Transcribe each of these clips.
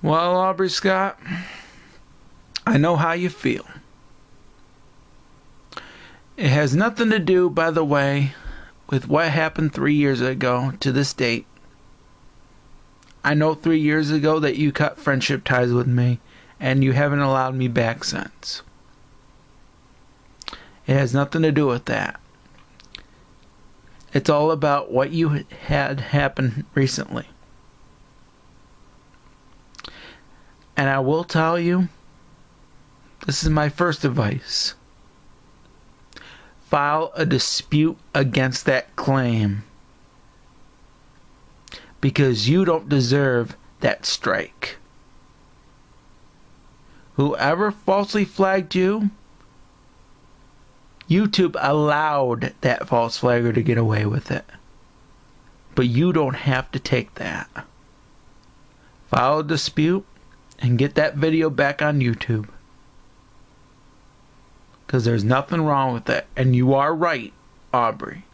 Well, Aubrey Scott, I know how you feel. It has nothing to do, by the way, with what happened 3 years ago to this date. I know 3 years ago that you cut friendship ties with me, and you haven't allowed me back since. It has nothing to do with that. It's all about what you had happen recently. And I will tell you, this is my first advice. File a dispute against that claim. Because you don't deserve that strike. Whoever falsely flagged you, YouTube allowed that false flagger to get away with it. But you don't have to take that. File a dispute and get that video back on YouTube. Because there's nothing wrong with it. And you are right, Aubrey.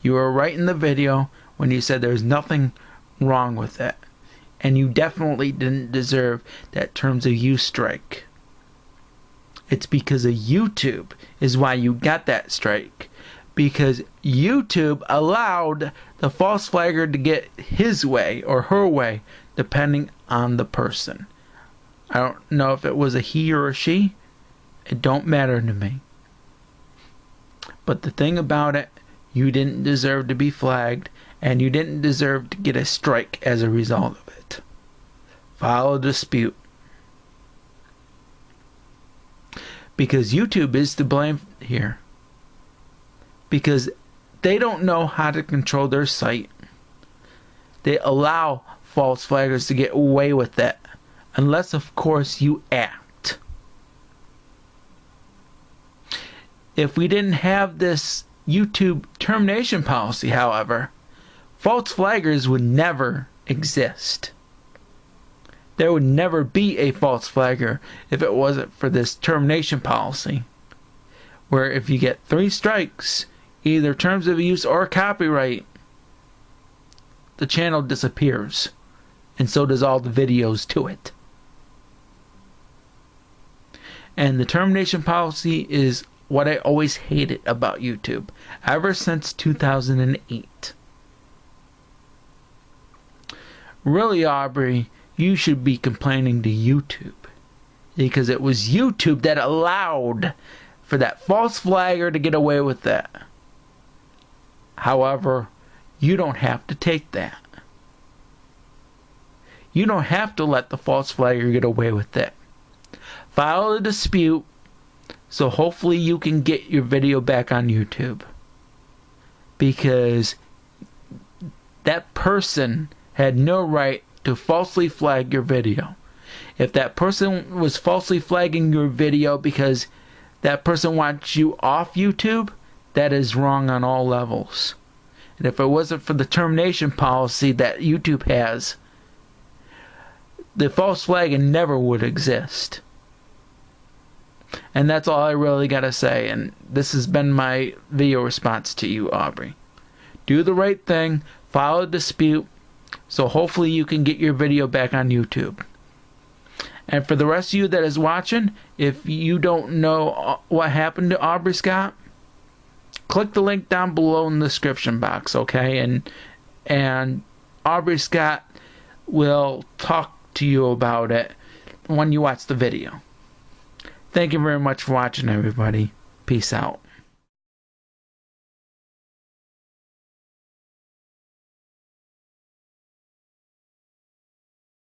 You were right in the video when you said there's nothing wrong with it. And you definitely didn't deserve that terms of use strike. It's because of YouTube is why you got that strike. Because YouTube allowed the false flagger to get his way or her way, depending on the person. I don't know if it was a he or a she. It don't matter to me. But the thing about it, you didn't deserve to be flagged, and you didn't deserve to get a strike as a result of it. File a dispute. Because YouTube is to blame here. Because they don't know how to control their site. They allow false flaggers to get away with that. Unless, of course, you act. If we didn't have this YouTube termination policy, however, false flaggers would never exist. There would never be a false flagger if it wasn't for this termination policy. Where if you get 3 strikes, either terms of use or copyright, the channel disappears. And so does all the videos to it. And the termination policy is what I always hated about YouTube. Ever since 2008. Really, Aubrey, you should be complaining to YouTube. Because it was YouTube that allowed for that false flagger to get away with that. However, you don't have to take that. You don't have to let the false flagger get away with that. File a dispute so hopefully you can get your video back on YouTube. Because that person had no right to falsely flag your video. If that person was falsely flagging your video because that person wants you off YouTube, that is wrong on all levels. And if it wasn't for the termination policy that YouTube has, the false flagging never would exist. And that's all I really gotta say. And this has been my video response to you, Aubrey. Do the right thing. File a dispute. So hopefully you can get your video back on YouTube. And for the rest of you that is watching, if you don't know what happened to Aubrey Scott, click the link down below in the description box, okay? And Aubrey Scott will talk to you about it when you watch the video. Thank you very much for watching, everybody. Peace out.